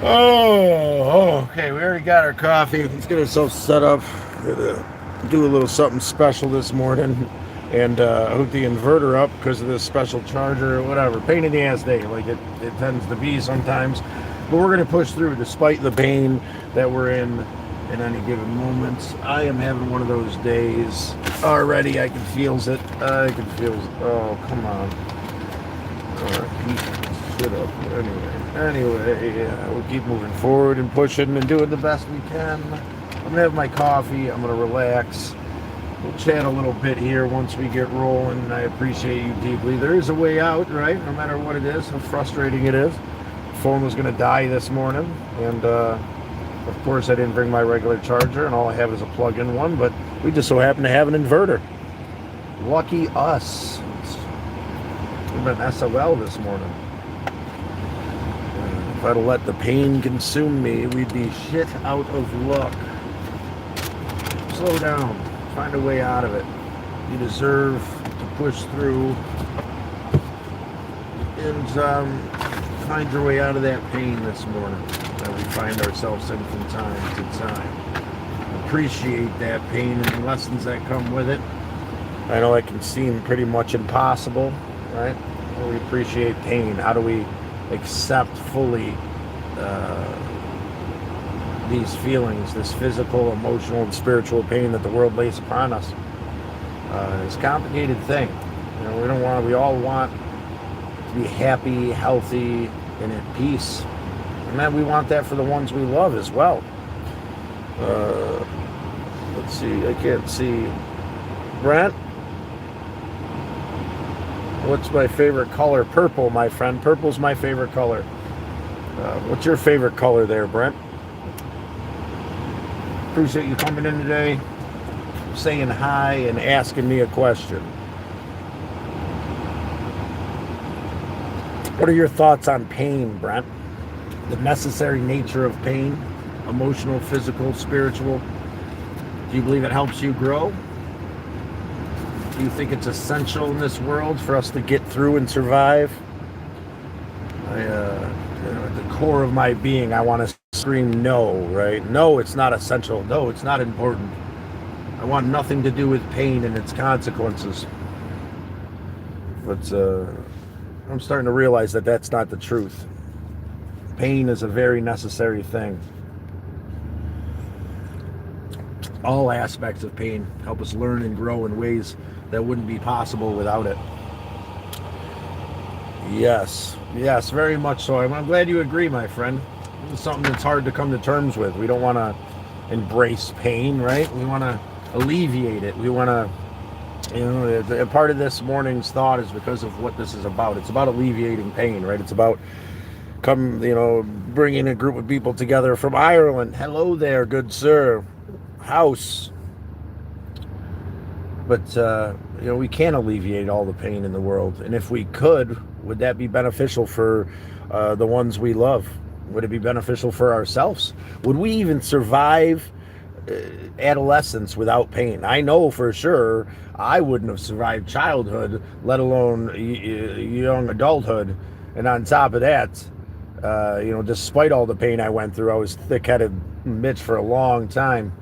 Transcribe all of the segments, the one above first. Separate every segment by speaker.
Speaker 1: Okay. We already got our coffee. Let's get ourselves set up. Gonna do a little something special this morning, and hook the inverter up because of this special charger or whatever. Pain in the ass day, like it tends to be sometimes. But we're gonna push through despite the pain that we're in any given moment. I am having one of those days already. I can feels it. I can feel. Oh, come on. Keep shit up. Anyway, yeah, we'll keep moving forward and pushing and doing the best we can. I'm gonna have my coffee. I'm gonna relax. We'll chat a little bit here once we get rolling. I appreciate you deeply. There is a way out, right? No matter what it is, how frustrating it is. The phone was gonna die this morning, and of course I didn't bring my regular charger, and all I have is a plug-in one. But we just so happen to have an inverter. Lucky us. We've been SOL this morning. If I'd have let the pain consume me, we'd be shit out of luck. Slow down. Find a way out of it. You deserve to push through and find your way out of that pain this morning that we find ourselves in from time to time. Appreciate that pain and the lessons that come with it. I know it can seem pretty much impossible, right? We appreciate pain. How do we accept fully these feelings, this physical, emotional, and spiritual pain that the world lays upon us? It's a complicated thing. We all want to be happy, healthy, and at peace. And then we want that for the ones we love as well. Let's see, I can't see. Brent? What's my favorite color? Purple, my friend. Purple's my favorite color. What's your favorite color there, Brent? Appreciate you coming in today, saying hi, and asking me a question. What are your thoughts on pain, Brent? The necessary nature of pain, emotional, physical, spiritual. Do you believe it helps you grow? Do you think it's essential in this world for us to get through and survive? At the core of my being, I want to scream no, right? No, it's not essential. No, it's not important. I want nothing to do with pain and its consequences. But I'm starting to realize that that's not the truth. Pain is a very necessary thing. All aspects of pain help us learn and grow in ways that wouldn't be possible without it. Yes, very much so. I'm glad you agree, my friend. It's something that's hard to come to terms with. We don't want to embrace pain, right? We want to alleviate it. We want to, a part of this morning's thought is because of what this is about. It's about alleviating pain, right? It's about bringing a group of people together from Ireland. Hello there, good sir. House. But we can't alleviate all the pain in the world, and if we could, would that be beneficial for the ones we love? Would it be beneficial for ourselves? Would we even survive adolescence without pain? I know for sure I wouldn't have survived childhood, let alone young adulthood. And on top of that, despite all the pain I went through, I was thick-headed Mitch for a long time.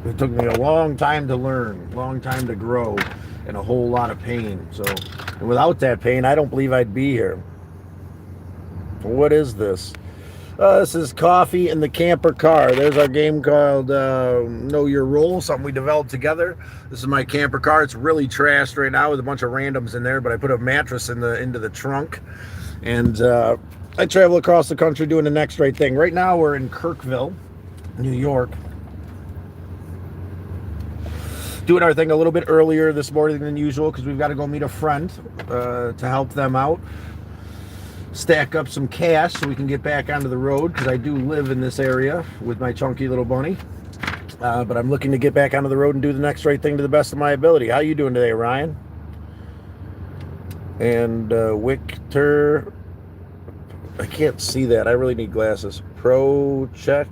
Speaker 1: It took me a long time to learn, long time to grow, and a whole lot of pain. So, and without that pain, I don't believe I'd be here. What is this? This is Coffee in the Camper Car. There's our game called Know Your Role, something we developed together. This is my camper car. It's really trashed right now with a bunch of randoms in there, but I put a mattress into the trunk. And I travel across the country doing the next right thing. Right now we're in Kirkville, New York. Doing our thing a little bit earlier this morning than usual because we've got to go meet a friend to help them out. Stack up some cash so we can get back onto the road because I do live in this area with my chunky little bunny. But I'm looking to get back onto the road and do the next right thing to the best of my ability. How you doing today, Ryan? And Victor, I can't see that. I really need glasses. Protector,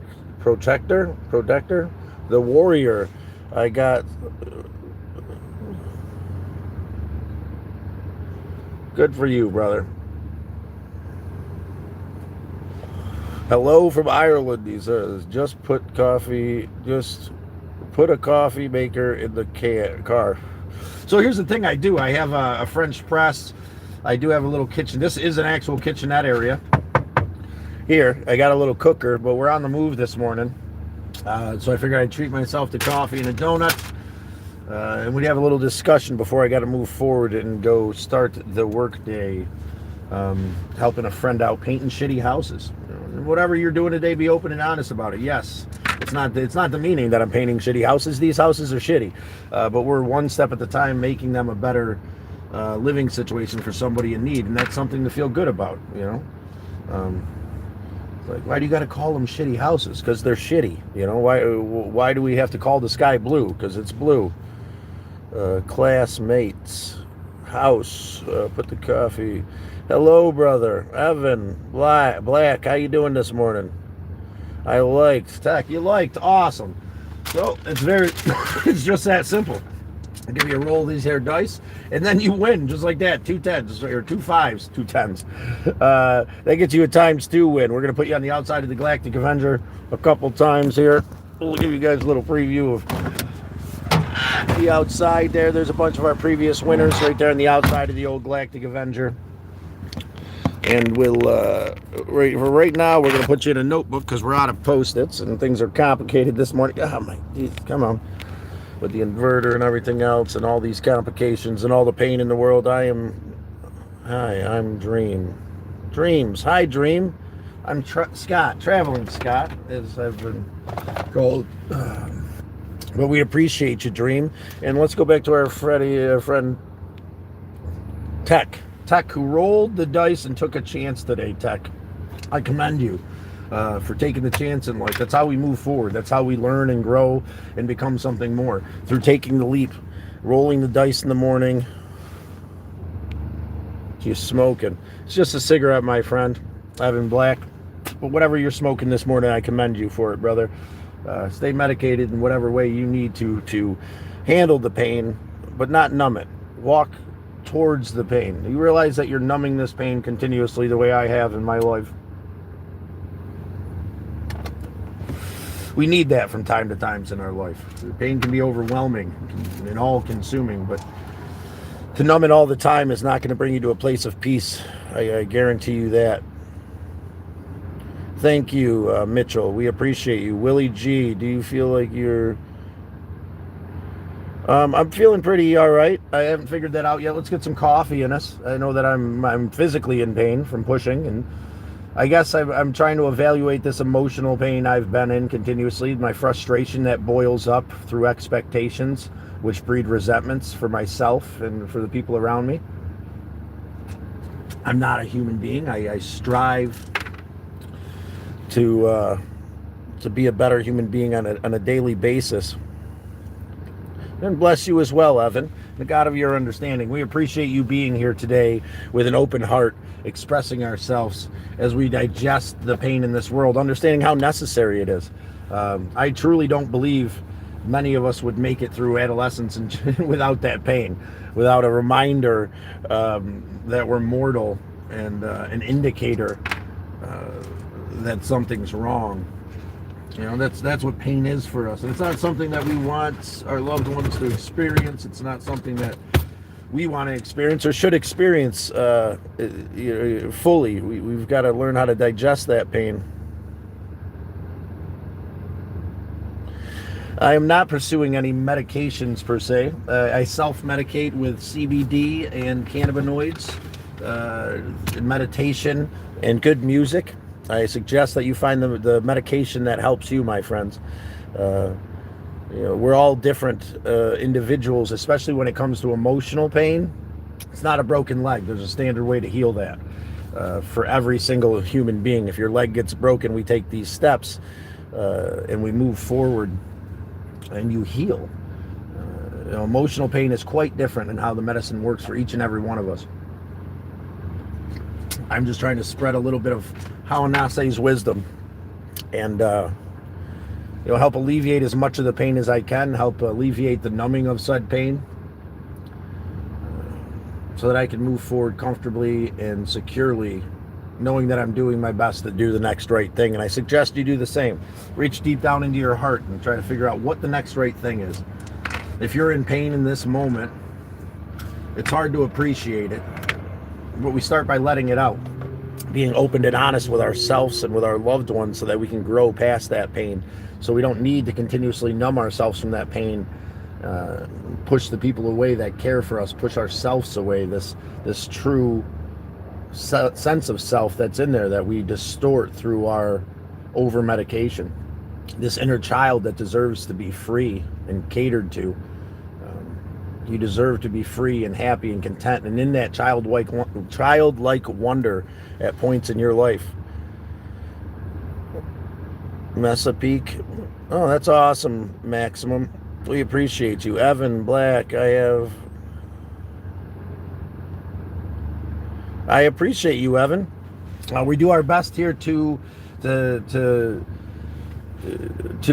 Speaker 1: the Warrior. I got good for you, brother. Hello from Ireland, he says. Just put a coffee maker in the car. So here's the thing I do. I have a French press. I do have a little kitchen. This is an actual kitchenette area. Here, I got a little cooker, but we're on the move this morning. So I figured I'd treat myself to coffee and a donut. And we'd have a little discussion before I got to move forward and go start the work day. Helping a friend out painting shitty houses. Whatever you're doing today, be open and honest about it. Yes, it's not the meaning that I'm painting shitty houses. These houses are shitty, but we're one step at a time making them a better living situation for somebody in need, and that's something to feel good about. Like, why do you got to call them shitty houses? Because they're shitty. Why do we have to call the sky blue? Because it's blue. Classmates, house. Put the coffee. Hello, brother. Evan, Black, how you doing this morning? I liked. Tech, you liked. Awesome. So, it's just that simple. I'll give you a roll of these here dice, and then you win, just like that. 2 10s, or 2 5s, 2 10s. That gets you a ×2 win. We're going to put you on the outside of the Galactic Avenger a couple times here. We'll give you guys a little preview of the outside there. There's a bunch of our previous winners right there on the outside of the old Galactic Avenger. And we'll, right now, we're going to put you in a notebook because we're out of Post-its and things are complicated this morning. Oh, my geez, come on. With the inverter and everything else and all these complications and all the pain in the world, I'm Dreams. Hi, Dream. I'm Scott, Traveling Scott, as I've been called. But we appreciate you, Dream. And let's go back to our friend Tech, who rolled the dice and took a chance today, Tech. I commend you for taking the chance in life. That's how we move forward. That's how we learn and grow and become something more. Through taking the leap, rolling the dice in the morning. You smoking. It's just a cigarette, my friend. Evan Black. But whatever you're smoking this morning, I commend you for it, brother. Stay medicated in whatever way you need to handle the pain, but not numb it. Walk towards the pain. You realize that you're numbing this pain continuously the way I have in my life. We need that from time to time in our life. The pain can be overwhelming and all-consuming, but to numb it all the time is not going to bring you to a place of peace. I guarantee you that. Thank you, Mitchell. We appreciate you. Willie G, do you feel like you're... I'm feeling pretty all right. I haven't figured that out yet. Let's get some coffee in us. I know that I'm physically in pain from pushing, and I guess I'm trying to evaluate this emotional pain I've been in continuously, my frustration that boils up through expectations, which breed resentments for myself and for the people around me. I'm not a human being. I strive to be a better human being on a daily basis. And bless you as well, Evan, the God of your understanding. We appreciate you being here today with an open heart, expressing ourselves as we digest the pain in this world, understanding how necessary it is. I truly don't believe many of us would make it through adolescence and without that pain, without a reminder that we're mortal and an indicator that something's wrong. You know, that's what pain is for us. And it's not something that we want our loved ones to experience. It's not something that we want to experience or should experience fully. We've got to learn how to digest that pain. I am not pursuing any medications per se. I self-medicate with CBD and cannabinoids, meditation, and good music. I suggest that you find the medication that helps you, my friends. We're all different individuals, especially when it comes to emotional pain. It's not a broken leg. There's a standard way to heal that for every single human being. If your leg gets broken, we take these steps and we move forward and you heal. Emotional pain is quite different in how the medicine works for each and every one of us. I'm just trying to spread a little bit of Hawanase's wisdom and help alleviate as much of the pain as I can, help alleviate the numbing of said pain so that I can move forward comfortably and securely knowing that I'm doing my best to do the next right thing. And I suggest you do the same. Reach deep down into your heart and try to figure out what the next right thing is. If you're in pain in this moment, it's hard to appreciate it, but we start by letting it out, being open and honest with ourselves and with our loved ones so that we can grow past that pain, so we don't need to continuously numb ourselves from that pain, push the people away that care for us, push ourselves away, this true sense of self that's in there that we distort through our over medication, this inner child that deserves to be free and catered to. You deserve to be free and happy and content, and in that childlike wonder at points in your life. Chesapeake, oh, that's awesome, Maximum. We appreciate you. Evan Black, I appreciate you, Evan. We do our best here to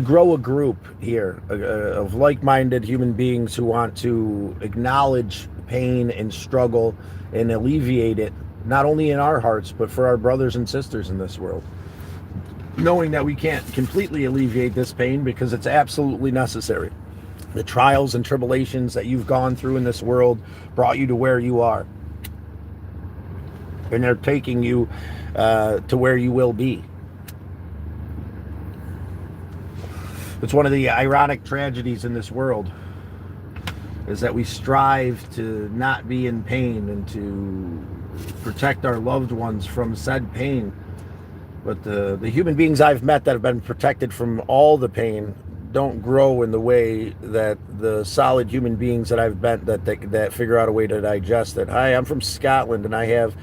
Speaker 1: grow a group here of like-minded human beings who want to acknowledge pain and struggle and alleviate it, not only in our hearts, but for our brothers and sisters in this world. Knowing that we can't completely alleviate this pain because it's absolutely necessary. The trials and tribulations that you've gone through in this world brought you to where you are. And they're taking you to where you will be. It's one of the ironic tragedies in this world is that we strive to not be in pain and to protect our loved ones from said pain. But the human beings I've met that have been protected from all the pain don't grow in the way that the solid human beings that I've met that figure out a way to digest it. Hi, I'm from Scotland, and I have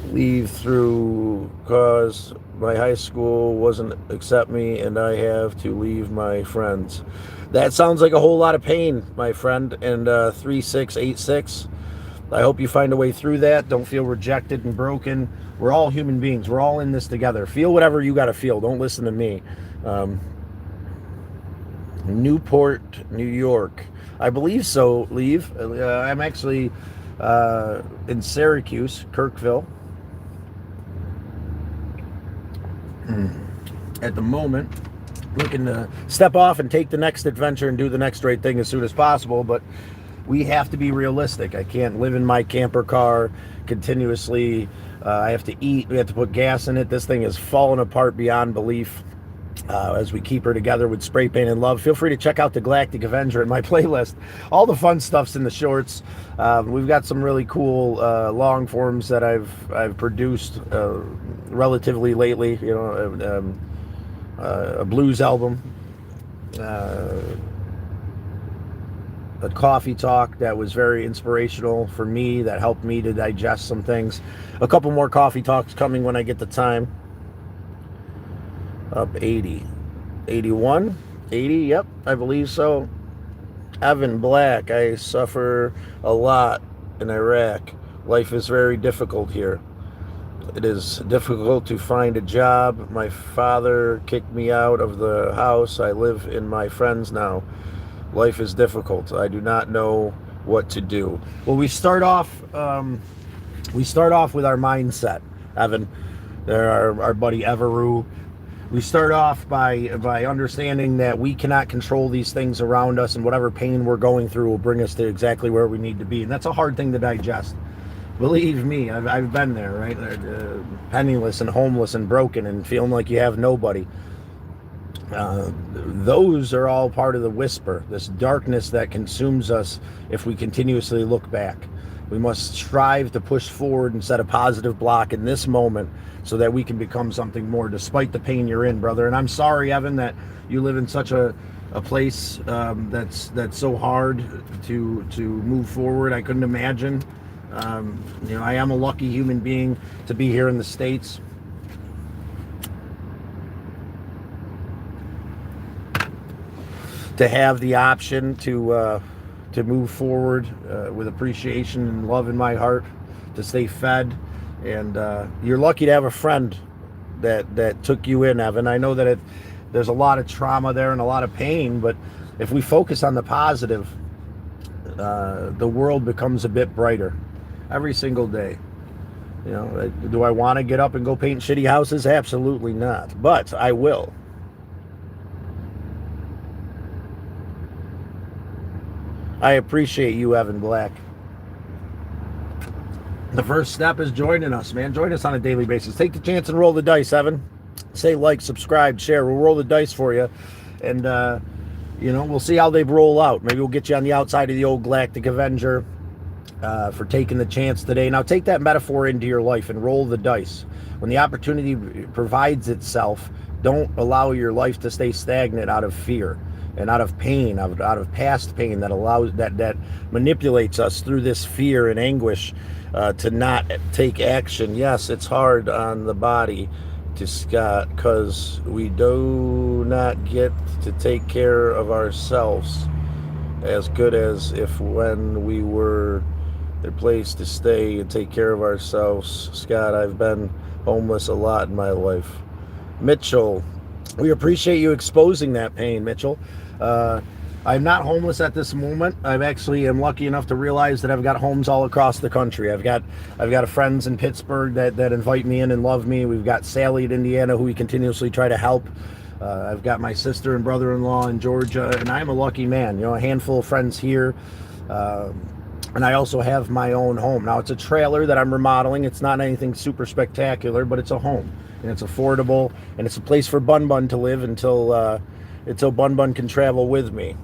Speaker 1: leave through cause my high school wasn't accept me, and I have to leave my friends. That sounds like a whole lot of pain, my friend. And 3686, I hope you find a way through that. Don't feel rejected and broken. We're all human beings. We're all in this together. Feel whatever you got to feel. Don't listen to me. Newport, New York, I believe so. Leave. I'm actually in Syracuse, Kirkville. At the moment, looking to step off and take the next adventure and do the next right thing as soon as possible, but we have to be realistic. I can't live in my camper car continuously. I have to eat. We have to put gas in it. This thing is falling apart beyond belief. As we keep her together with spray paint and love. Feel free to check out the Galactic Avenger in my playlist. All the fun stuff's in the shorts. We've got some really cool long forms that I've produced relatively lately. You know, a blues album, a coffee talk that was very inspirational for me, that helped me to digest some things. A couple more coffee talks coming when I get the time. Up 80, 81, 80, yep, I believe so. Evan Black, I suffer a lot in Iraq. Life is very difficult here. It is difficult to find a job. My father kicked me out of the house. I live in my friends now. Life is difficult. I do not know what to do. Well, we start off with our mindset, Evan. Our buddy Everoo. We start off by understanding that we cannot control these things around us, and whatever pain we're going through will bring us to exactly where we need to be. And that's a hard thing to digest. Believe me, I've been there, right? Penniless and homeless and broken and feeling like you have nobody. Those are all part of the whisper, this darkness that consumes us if we continuously look back. We must strive to push forward and set a positive block in this moment so that we can become something more despite the pain you're in, brother. And I'm sorry, Evan, that you live in such a place that's so hard to move forward. I couldn't imagine. You know, I am a lucky human being to be here in the States. To have the option to move forward with appreciation and love in my heart, to stay fed. And you're lucky to have a friend that took you in, Evan. I know that there's a lot of trauma there and a lot of pain, but if we focus on the positive, the world becomes a bit brighter every single day. You know, do I want to get up and go paint shitty houses? Absolutely not. But I will. I appreciate you, Evan Black. The first step is joining us, man. Join us on a daily basis. Take the chance and roll the dice, Evan. Say like, subscribe, share. We'll roll the dice for you. And, we'll see how they roll out. Maybe we'll get you on the outside of the old Galactic Avenger for taking the chance today. Now take that metaphor into your life and roll the dice. When the opportunity provides itself, don't allow your life to stay stagnant out of fear and out of pain, out of past pain that manipulates us through this fear and anguish to not take action. Yes, it's hard on the body to Scott because we do not get to take care of ourselves as good as if when we were a place to stay and take care of ourselves. Scott, I've been homeless a lot in my life. Mitchell, we appreciate you exposing that pain, Mitchell. I'm not homeless at this moment. I actually am lucky enough to realize that I've got homes all across the country. I've got friends in Pittsburgh that invite me in and love me. We've got Sally in Indiana who we continuously try to help. I've got my sister and brother-in-law in Georgia, and I'm a lucky man. You know, a handful of friends here. And I also have my own home. Now, it's a trailer that I'm remodeling. It's not anything super spectacular, but it's a home. And it's affordable, and it's a place for Bun Bun to live until Bun Bun can travel with me.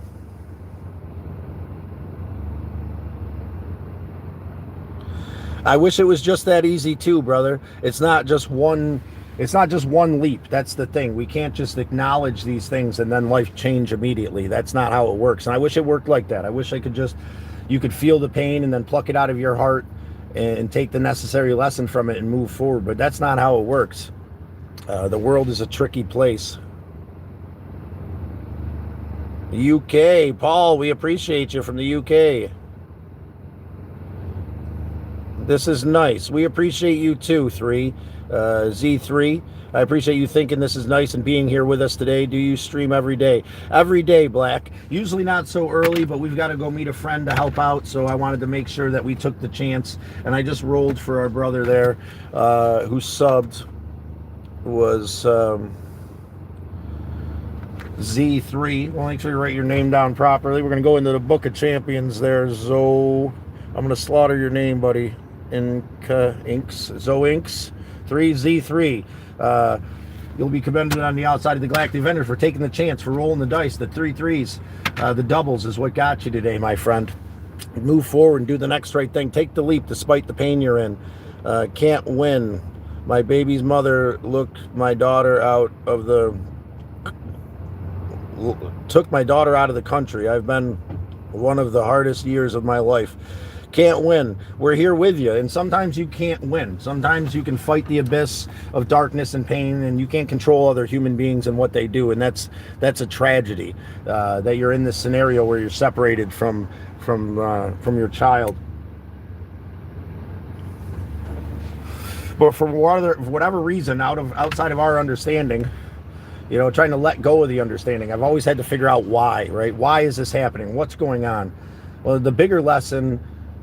Speaker 1: I wish it was just that easy too, brother. It's not just one leap. That's the thing. We can't just acknowledge these things and then life change immediately. That's not how it works. And I wish it worked like that. I wish you could feel the pain and then pluck it out of your heart and take the necessary lesson from it and move forward. But that's not how it works. The world is a tricky place. UK, Paul, we appreciate you from the UK. This is nice. We appreciate you too, Z3. I appreciate you thinking this is nice and being here with us today. Do you stream every day? Every day, Black. Usually not so early, but we've got to go meet a friend to help out, so I wanted to make sure that we took the chance. And I just rolled for our brother there who subbed. Was Z3. Well, make sure you write your name down properly. We're going to go into the Book of Champions there, Zoe. I'm going to slaughter your name, buddy. Zoe Inks 3Z3. You'll be commended on the outside of the Galactic Vendor for taking the chance, for rolling the dice. The 3 threes, the doubles is what got you today, my friend. Move forward and do the next right thing. Take the leap despite the pain you're in. Can't win. My baby's mother took my daughter out of the country. I've been one of the hardest years of my life. Can't win. We're here with you, and sometimes you can't win. Sometimes you can fight the abyss of darkness and pain, and you can't control other human beings and what they do, and that's a tragedy that you're in this scenario where you're separated from your child. But for whatever reason, outside of our understanding, trying to let go of the understanding, I've always had to figure out why, right? Why is this happening? What's going on? Well, the bigger lesson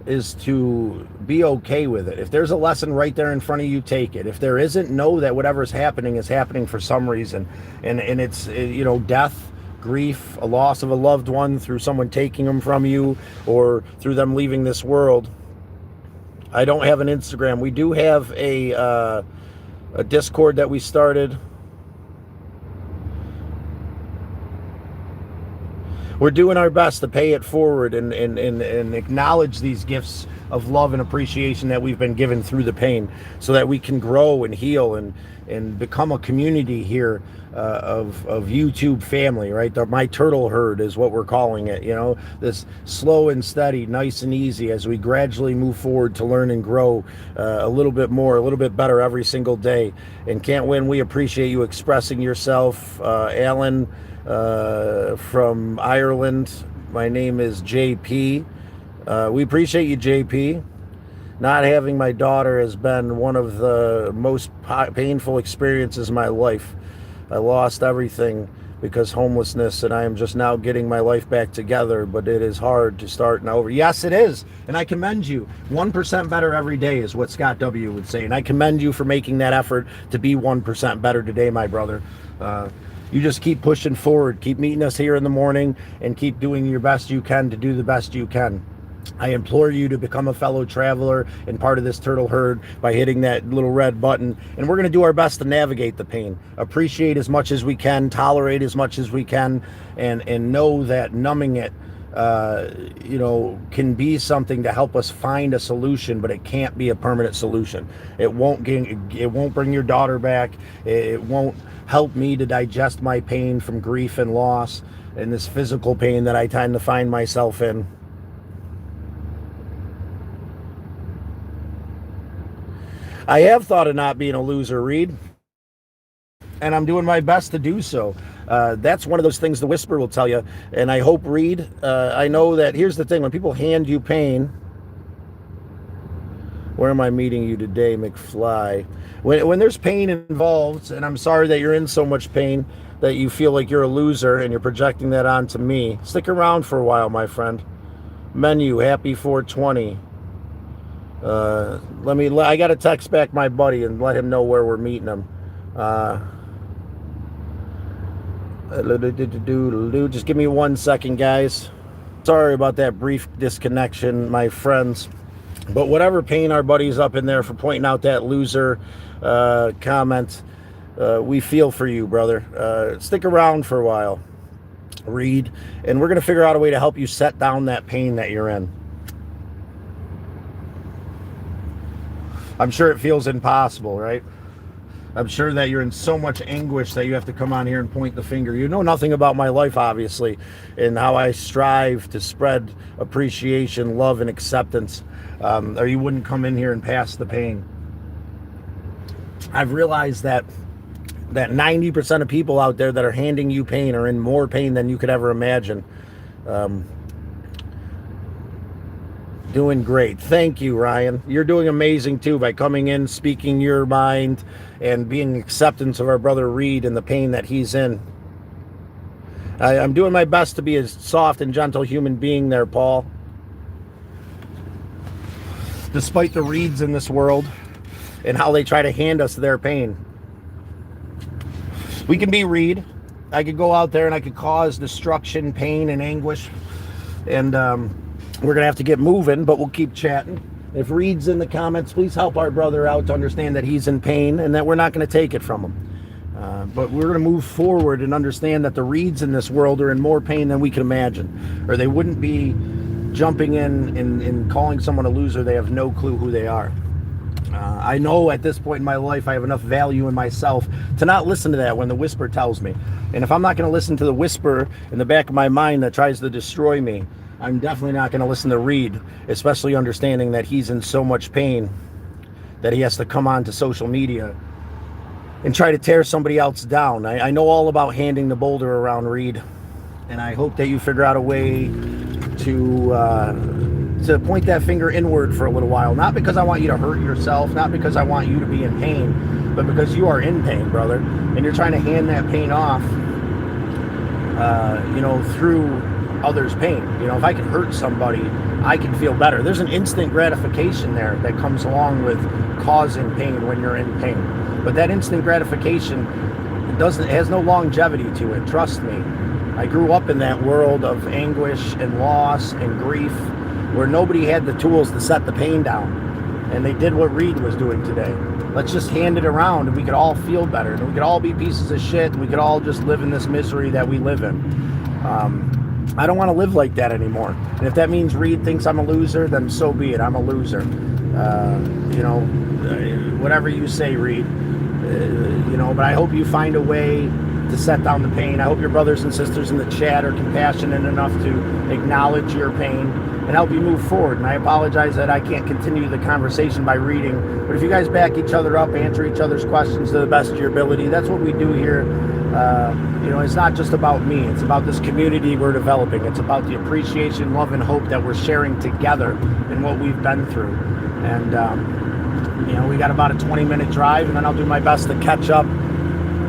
Speaker 1: is to be okay with it. If there's a lesson right there in front of you, take it. If there isn't, know that whatever's happening is happening for some reason. And it's, death, grief, a loss of a loved one through someone taking them from you or through them leaving this world. I don't have an Instagram. We do have a Discord that we started. We're doing our best to pay it forward and acknowledge these gifts of love and appreciation that we've been given through the pain, so that we can grow and heal and become a community here of YouTube family, right? My turtle herd is what we're calling it, this slow and steady, nice and easy as we gradually move forward to learn and grow a little bit more, a little bit better every single day. And Can't Win, we appreciate you expressing yourself. Alan from Ireland, my name is JP. We appreciate you, JP. Not having my daughter has been one of the most painful experiences of my life. I lost everything because homelessness, and I am just now getting my life back together, but it is hard to start and over. Yes, it is, and I commend you. 1% better every day is what Scott W. would say, and I commend you for making that effort to be 1% better today, my brother. You just keep pushing forward, keep meeting us here in the morning, and keep doing your best you can to do the best you can. I implore you to become a fellow traveler and part of this turtle herd by hitting that little red button. And we're going to do our best to navigate the pain, appreciate as much as we can, tolerate as much as we can, and know that numbing it, can be something to help us find a solution, but it can't be a permanent solution. It won't bring your daughter back. It won't help me to digest my pain from grief and loss and this physical pain that I tend to find myself in. I have thought of not being a loser, Reed, and I'm doing my best to do so. That's one of those things the whisper will tell you, and I hope, Reed, I know that, here's the thing, when people hand you pain, where am I meeting you today, McFly? When there's pain involved, and I'm sorry that you're in so much pain that you feel like you're a loser and you're projecting that onto me, stick around for a while, my friend. Menu, happy 420. I got to text back my buddy and let him know where we're meeting him. Just give me 1 second, guys. Sorry about that brief disconnection, my friends. But whatever pain our buddy's up in there for pointing out that loser comment, we feel for you, brother. Stick around for a while, Reed, and we're going to figure out a way to help you set down that pain that you're in. I'm sure it feels impossible, right? I'm sure that you're in so much anguish that you have to come on here and point the finger. You know nothing about my life, obviously, and how I strive to spread appreciation, love, and acceptance, or you wouldn't come in here and pass the pain. I've realized that 90% of people out there that are handing you pain are in more pain than you could ever imagine. Doing great. Thank you, Ryan. You're doing amazing too by coming in, speaking your mind, and being acceptance of our brother Reed and the pain that he's in. I'm doing my best to be a soft and gentle human being there, Paul. Despite the Reeds in this world and how they try to hand us their pain. We can be Reed. I could go out there and I could cause destruction, pain, and anguish. And, we're going to have to get moving, but we'll keep chatting. If Reed's in the comments, please help our brother out to understand that he's in pain and that we're not going to take it from him. But we're going to move forward and understand that the Reeds in this world are in more pain than we can imagine. Or they wouldn't be jumping in and calling someone a loser. They have no clue who they are. I know at this point in my life I have enough value in myself to not listen to that when the whisper tells me. And if I'm not going to listen to the whisper in the back of my mind that tries to destroy me, I'm definitely not going to listen to Reed, especially understanding that he's in so much pain that he has to come on to social media and try to tear somebody else down. I know all about handing the boulder around, Reed, and I hope that you figure out a way to point that finger inward for a little while. Not because I want you to hurt yourself, not because I want you to be in pain, but because you are in pain, brother, and you're trying to hand that pain off, through others' pain. If I can hurt somebody, I can feel better. There's an instant gratification there that comes along with causing pain when you're in pain. But that instant gratification has no longevity to it. Trust me. I grew up in that world of anguish and loss and grief where nobody had the tools to set the pain down. And they did what Reed was doing today. Let's just hand it around and we could all feel better. And we could all be pieces of shit and we could all just live in this misery that we live in. I don't want to live like that anymore. And if that means Reed thinks I'm a loser, then so be it. I'm a loser. Whatever you say, Reed. But I hope you find a way to set down the pain. I hope your brothers and sisters in the chat are compassionate enough to acknowledge your pain and help you move forward. And I apologize that I can't continue the conversation by reading. But if you guys back each other up, answer each other's questions to the best of your ability, that's what we do here. It's not just about me. It's about this community we're developing. It's about the appreciation, love, and hope that we're sharing together in what we've been through. And, we got about a 20-minute drive, and then I'll do my best to catch up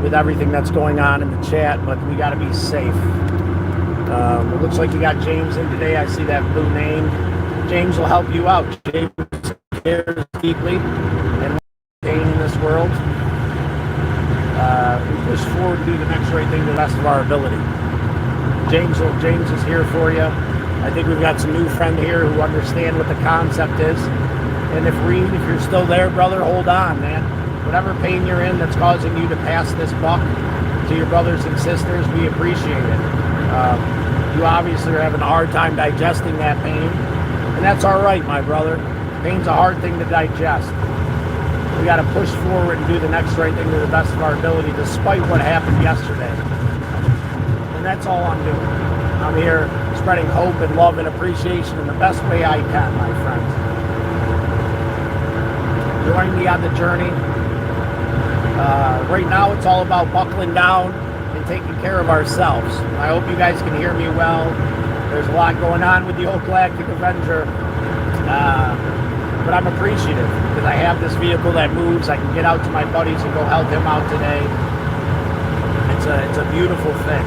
Speaker 2: with everything that's going on in the chat, but we got to be safe. It looks like we got James in today. I see that blue name. James will help you out. James cares deeply and pain in this world. We push forward to do the next right thing to the best of our ability. James is here for you. I think we've got some new friends here who understand what the concept is. And if you're still there, brother, hold on, man. Whatever pain you're in that's causing you to pass this buck to your brothers and sisters, we appreciate it. You obviously are having a hard time digesting that pain, and that's all right, my brother. Pain's a hard thing to digest. We got to push forward and do the next right thing to the best of our ability, despite what happened yesterday. And that's all I'm doing. I'm here spreading hope and love and appreciation in the best way I can, my friends. Join me on the journey. Right now, it's all about buckling down and taking care of ourselves. I hope you guys can hear me well. There's a lot going on with the Old Galactic Avenger, but I'm appreciative because I have this vehicle that moves. I can get out to my buddies and go help him out today. It's a beautiful thing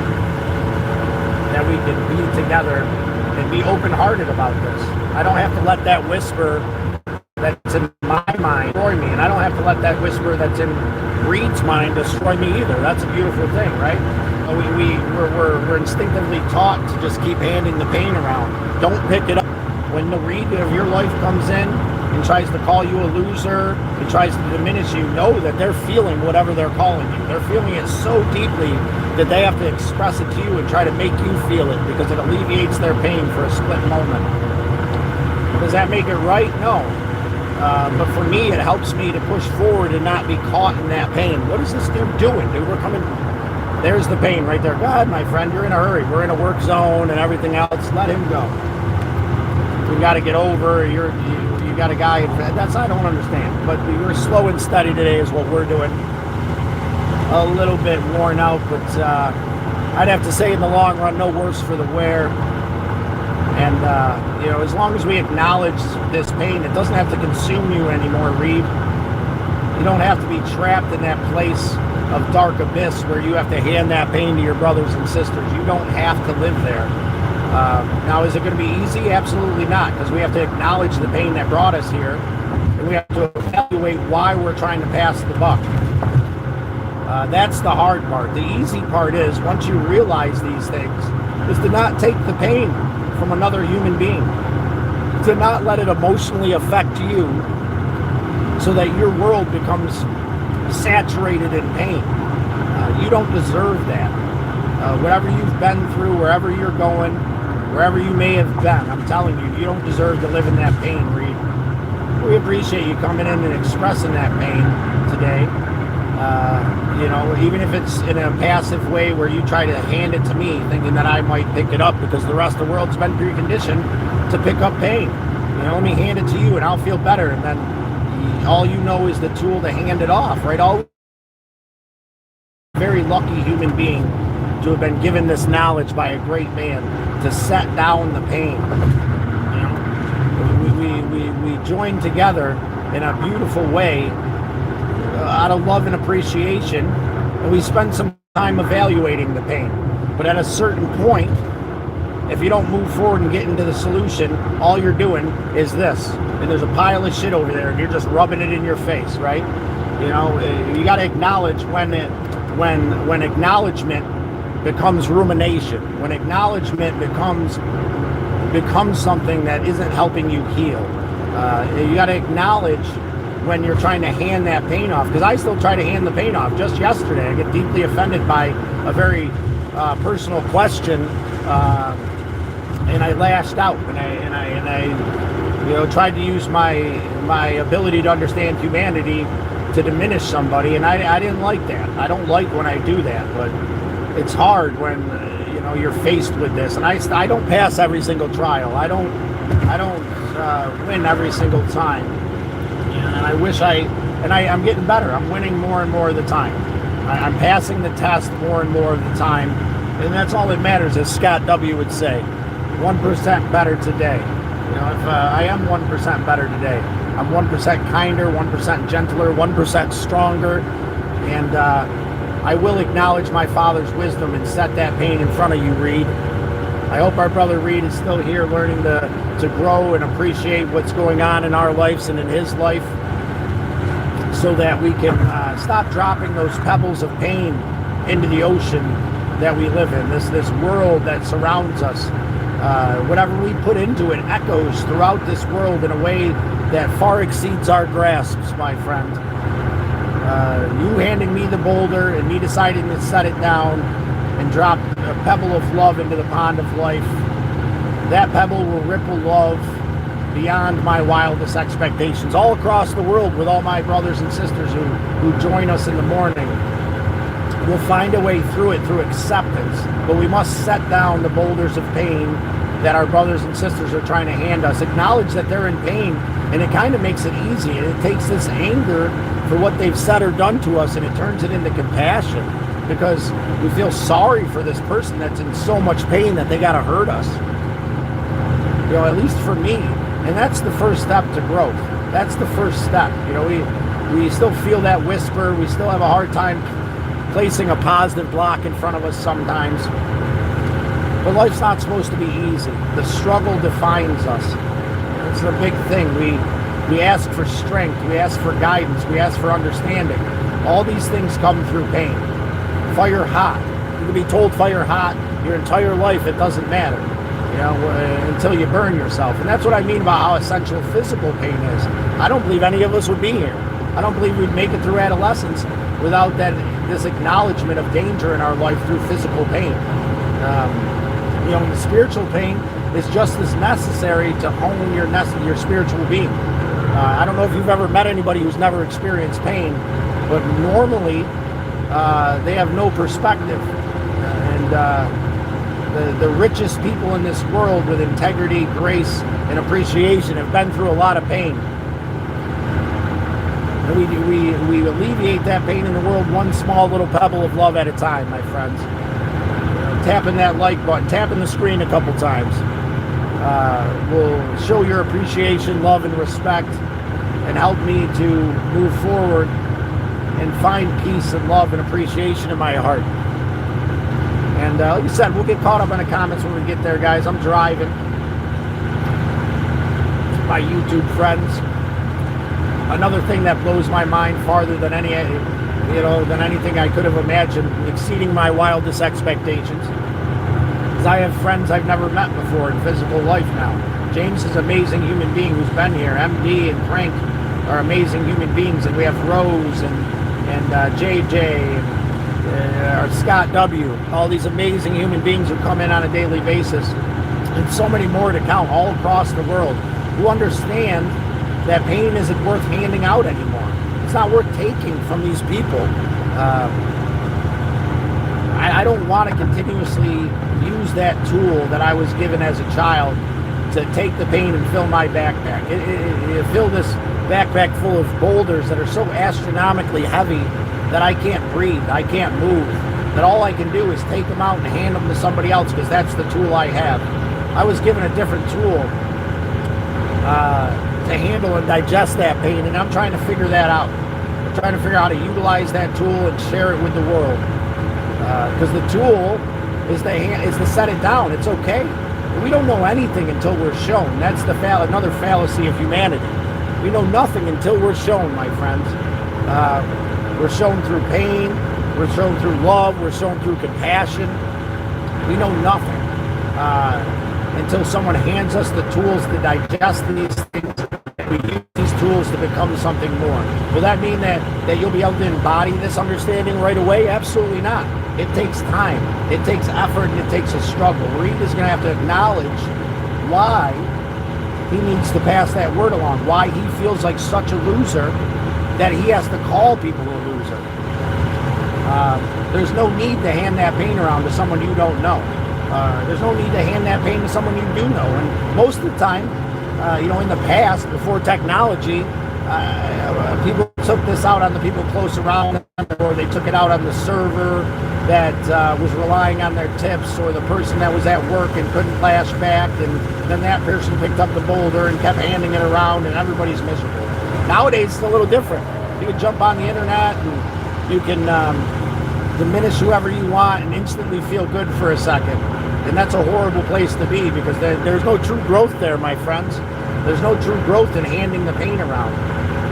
Speaker 2: that we can be together and be open-hearted about this. I don't have to let that whisper that's in my mind destroy me, and I don't have to let that whisper that's in Reed's mind destroy me either. That's a beautiful thing, right? We're instinctively taught to just keep handing the pain around. Don't pick it up. When the Reed of your life comes in and tries to call you a loser and tries to diminish you, know that they're feeling whatever they're calling you. They're feeling it so deeply that they have to express it to you and try to make you feel it because it alleviates their pain for a split moment. Does that make it right? No. But for me, it helps me to push forward and not be caught in that pain. What is this dude doing? Dude, we're coming. There's the pain right there. God, my friend, you're in a hurry. We're in a work zone and everything else. Let him go. We got to get over. You got a guy. That's I don't understand. But we're slow and steady today is what we're doing. A little bit worn out, but I'd have to say in the long run, no worse for the wear. And, as long as we acknowledge this pain, it doesn't have to consume you anymore, Reed. You don't have to be trapped in that place of dark abyss where you have to hand that pain to your brothers and sisters. You don't have to live there. Now, is it going to be easy? Absolutely not, because we have to acknowledge the pain that brought us here, and we have to evaluate why we're trying to pass the buck. That's the hard part. The easy part is, once you realize these things, is to not take the pain from another human being, to not let it emotionally affect you so that your world becomes saturated in pain. You don't deserve that. Whatever you've been through, wherever you're going, wherever you may have been, I'm telling you, you don't deserve to live in that pain, Reed. We appreciate you coming in and expressing that pain today. Even if it's in a passive way where you try to hand it to me thinking that I might pick it up because the rest of the world's been preconditioned to pick up pain. Let me hand it to you and I'll feel better. And then all you know is the tool to hand it off, right? Very lucky human being to have been given this knowledge by a great man to set down the pain. We join together in a beautiful way out of love and appreciation, and we spend some time evaluating the pain. But at a certain point, if you don't move forward and get into the solution, all you're doing is this. And there's a pile of shit over there, and you're just rubbing it in your face, right? You got to acknowledge when acknowledgement becomes rumination, when acknowledgement becomes something that isn't helping you heal. You got to acknowledge when you're trying to hand that pain off, because I still try to hand the pain off. Just yesterday, I get deeply offended by a very personal question, and I lashed out, and I tried to use my ability to understand humanity to diminish somebody, and I didn't like that. I don't like when I do that, but it's hard when you're faced with this, and I don't pass every single trial. I don't win every single time. And I wish I'm getting better. I'm winning more and more of the time. I'm passing the test more and more of the time. And that's all that matters, as Scott W. would say. 1% better today. If I am 1% better today, I'm 1% kinder, 1% gentler, 1% stronger. And I will acknowledge my Father's wisdom and set that pain in front of you, Reed. I hope our brother Reed is still here learning to grow and appreciate what's going on in our lives and in his life, so that we can stop dropping those pebbles of pain into the ocean that we live in, this world that surrounds us. Whatever we put into it echoes throughout this world in a way that far exceeds our grasps, my friend. You handing me the boulder and me deciding to set it down and drop a pebble of love into the pond of life, that pebble will ripple love beyond my wildest expectations all across the world with all my brothers and sisters who join us in the morning. We'll find a way through it through acceptance, but we must set down the boulders of pain that our brothers and sisters are trying to hand us. Acknowledge that they're in pain, and it kind of makes it easy. And it takes this anger for what they've said or done to us, and it turns it into compassion, because we feel sorry for this person that's in so much pain that they got to hurt us. You know, at least for me. And that's the first step to growth. That's the first step. You know, we still feel that whisper. We still have a hard time placing a positive block in front of us sometimes. But life's not supposed to be easy. The struggle defines us. It's the big thing. We ask for strength. We ask for guidance. We ask for understanding. All these things come through pain. Fire hot. You can be told fire hot your entire life. It doesn't matter. You know, until you burn yourself. And that's what I mean about how essential physical pain is. I don't believe any of us would be here. I don't believe we'd make it through adolescence without this acknowledgement of danger in our life through physical pain. You know, the spiritual pain is just as necessary to hone your spiritual being. I don't know if you've ever met anybody who's never experienced pain, but normally they have no perspective. The richest people in this world with integrity, grace, and appreciation have been through a lot of pain. And we alleviate that pain in the world one small little pebble of love at a time, my friends. Tapping that like button, tapping the screen a couple times will show your appreciation, love, and respect, and help me to move forward and find peace and love and appreciation in my heart. And like I said, we'll get caught up in the comments when we get there, guys. I'm driving. My YouTube friends. Another thing that blows my mind farther than anything I could have imagined, exceeding my wildest expectations, is I have friends I've never met before in physical life now. James is an amazing human being who's been here. MD and Frank are amazing human beings, and we have Rose and JJ. Or Scott W. All these amazing human beings who come in on a daily basis, and so many more to count all across the world, who understand that pain isn't worth handing out anymore. It's not worth taking from these people. I don't want to continuously use that tool that I was given as a child to take the pain and fill my backpack. Fill this backpack full of boulders that are so astronomically heavy that I can't breathe, I can't move, that all I can do is take them out and hand them to somebody else, because that's the tool I have. I was given a different tool to handle and digest that pain, and I'm trying to figure that out. I'm trying to figure out how to utilize that tool and share it with the world. Because the tool is to set it down. It's okay. We don't know anything until we're shown. That's another fallacy of humanity. We know nothing until we're shown, my friends. We're shown through pain, we're shown through love, we're shown through compassion. We know nothing until someone hands us the tools to digest these things, and we use these tools to become something more. Will that mean that you'll be able to embody this understanding right away? Absolutely not. It takes time, it takes effort, and it takes a struggle. Reed is going to have to acknowledge why he needs to pass that word along, why he feels like such a loser that he has to call people a loser. There's no need to hand that pain around to someone you don't know. There's no need to hand that pain to someone you do know. And most of the time, in the past, before technology, people took this out on the people close around them, or they took it out on the server that was relying on their tips, or the person that was at work and couldn't flash back, and then that person picked up the boulder and kept handing it around, and everybody's miserable. Nowadays, it's a little different. You can jump on the internet, and you can diminish whoever you want and instantly feel good for a second. And that's a horrible place to be, because there's no true growth there, my friends. There's no true growth in handing the pain around.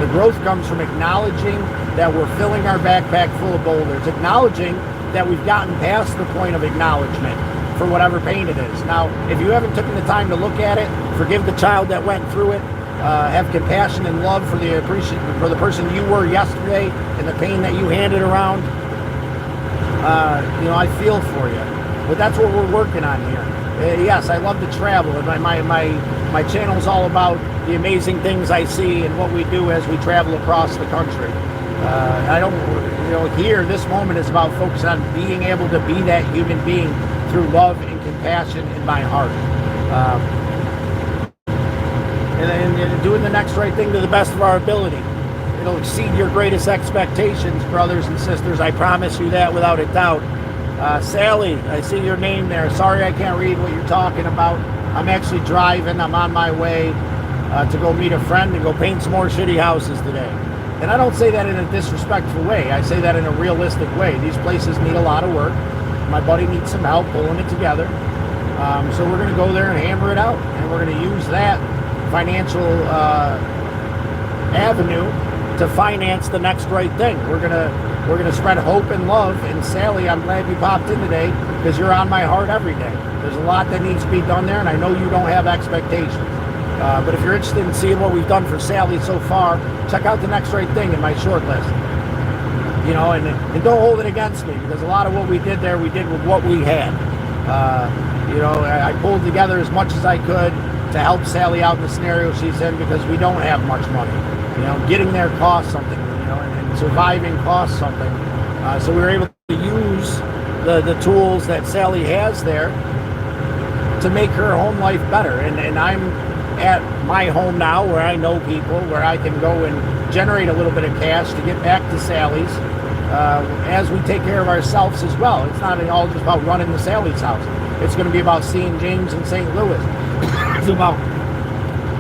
Speaker 2: The growth comes from acknowledging that we're filling our backpack full of boulders, acknowledging that we've gotten past the point of acknowledgement for whatever pain it is. Now, if you haven't taken the time to look at it, forgive the child that went through it, have compassion and love for the person you were yesterday and the pain that you handed around. I feel for you, but that's what we're working on here. Yes, I love to travel, and my channel is all about the amazing things I see and what we do as we travel across the country. Here, this moment is about focusing on being able to be that human being through love and compassion in my heart. And doing the next right thing to the best of our ability. It'll exceed your greatest expectations, brothers and sisters. I promise you that without a doubt. Sally, I see your name there. Sorry I can't read what you're talking about. I'm actually driving. I'm on my way to go meet a friend and go paint some more shitty houses today. And I don't say that in a disrespectful way. I say that in a realistic way. These places need a lot of work. My buddy needs some help pulling it together. So we're going to go there and hammer it out. And we're going to use that financial avenue to finance the next right thing. We're gonna spread hope and love. And Sally, I'm glad you popped in today, because you're on my heart every day. There's a lot that needs to be done there, and I know you don't have expectations. But if you're interested in seeing what we've done for Sally so far, check out the next right thing in my short list. And don't hold it against me, because a lot of what we did there, we did with what we had. I pulled together as much as I could to help Sally out in the scenario she's in, because we don't have much money. Getting there costs something, and surviving costs something. So we were able to use the tools that Sally has there to make her home life better. And I'm at my home now, where I know people, where I can go and generate a little bit of cash to get back to Sally's as we take care of ourselves as well. It's not all just about running to Sally's house. It's going to be about seeing James in St. Louis. It's about,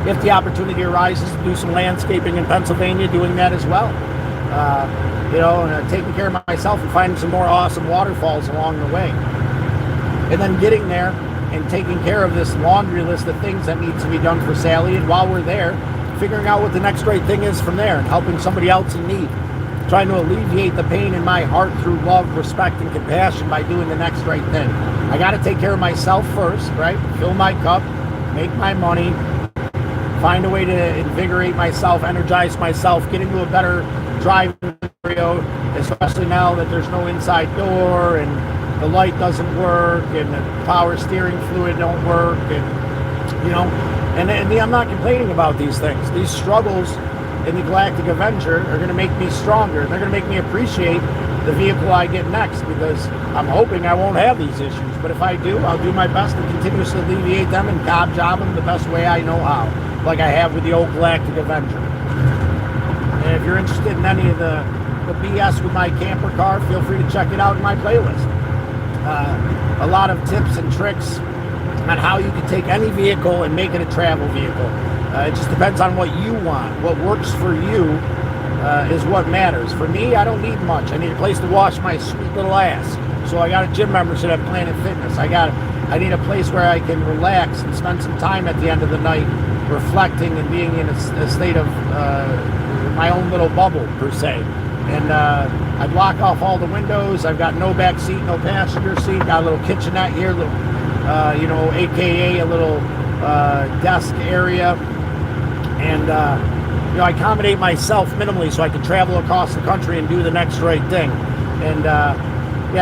Speaker 2: if the opportunity arises, to do some landscaping in Pennsylvania, doing that as well. And taking care of myself and finding some more awesome waterfalls along the way. And then getting there and taking care of this laundry list of things that needs to be done for Sally. And while we're there, figuring out what the next right thing is from there and helping somebody else in need. Trying to alleviate the pain in my heart through love, respect, and compassion by doing the next right thing. I got to take care of myself first, right? Fill my cup, make my money, find a way to invigorate myself, energize myself, get into a better driving scenario, especially now that there's no inside door and the light doesn't work and the power steering fluid don't work, and I'm not complaining about these things. These struggles in the Galactic Avenger are going to make me stronger. They're going to make me appreciate the vehicle I get next, because I'm hoping I won't have these issues. But if I do, I'll do my best to continuously alleviate them and job them the best way I know how, like I have with the old Galactic Avenger. And if you're interested in any of the BS with my camper car, feel free to check it out in my playlist. A lot of tips and tricks on how you can take any vehicle and make it a travel vehicle. It just depends on what you want. What works for you is what matters. For me, I don't need much. I need a place to wash my sweet little ass. So I got a gym membership at Planet Fitness. I need a place where I can relax and spend some time at the end of the night reflecting and being in a state of my own little bubble, per se. And I block off all the windows. I've got no back seat, no passenger seat. Got a little kitchenette here, AKA a little desk area. And I accommodate myself minimally so I can travel across the country and do the next right thing. And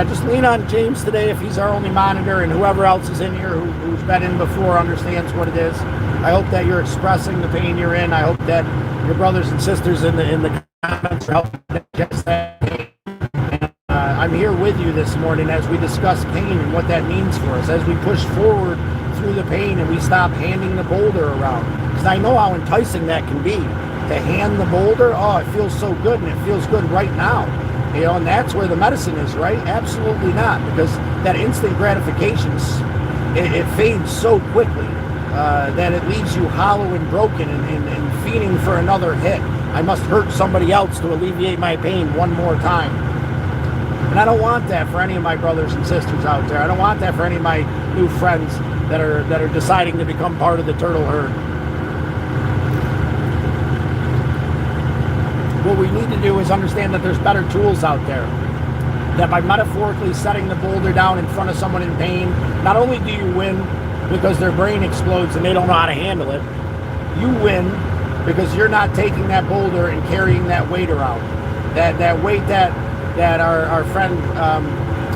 Speaker 2: just lean on James today if he's our only monitor, and whoever else is in here who's been in before understands what it is. I hope that you're expressing the pain you're in. I hope that your brothers and sisters in the comments are helping digest that pain. I'm here with you this morning as we discuss pain and what that means for us, as we push forward through the pain and we stop handing the boulder around. Because I know how enticing that can be, to hand the boulder. Oh, it feels so good, and it feels good right now. And that's where the medicine is, right? Absolutely not, because that instant gratification, it fades so quickly that it leaves you hollow and broken and fiending for another hit. I must hurt somebody else to alleviate my pain one more time. And I don't want that for any of my brothers and sisters out there. I don't want that for any of my new friends that are deciding to become part of the turtle herd. What we need to do is understand that there's better tools out there. That by metaphorically setting the boulder down in front of someone in pain, not only do you win because their brain explodes and they don't know how to handle it, you win because you're not taking that boulder and carrying that weight around. That weight that our friend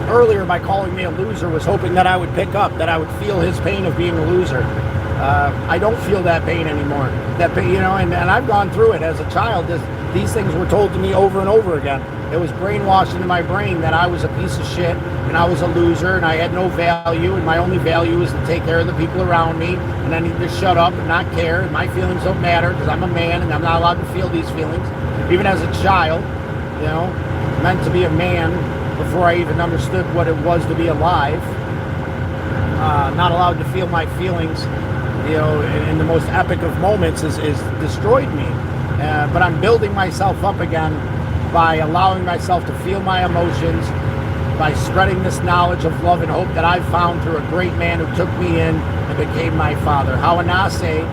Speaker 2: earlier, by calling me a loser, was hoping that I would pick up, that I would feel his pain of being a loser. I don't feel that pain anymore. That pain, and I've gone through it as a child. These things were told to me over and over again. It was brainwashed into my brain that I was a piece of shit and I was a loser and I had no value, and my only value is to take care of the people around me, and I need to shut up and not care, and my feelings don't matter because I'm a man and I'm not allowed to feel these feelings. Even as a child, meant to be a man before I even understood what it was to be alive. Not allowed to feel my feelings, in the most epic of moments is destroyed me. But I'm building myself up again by allowing myself to feel my emotions, by spreading this knowledge of love and hope that I've found through a great man who took me in and became my father. Hawanase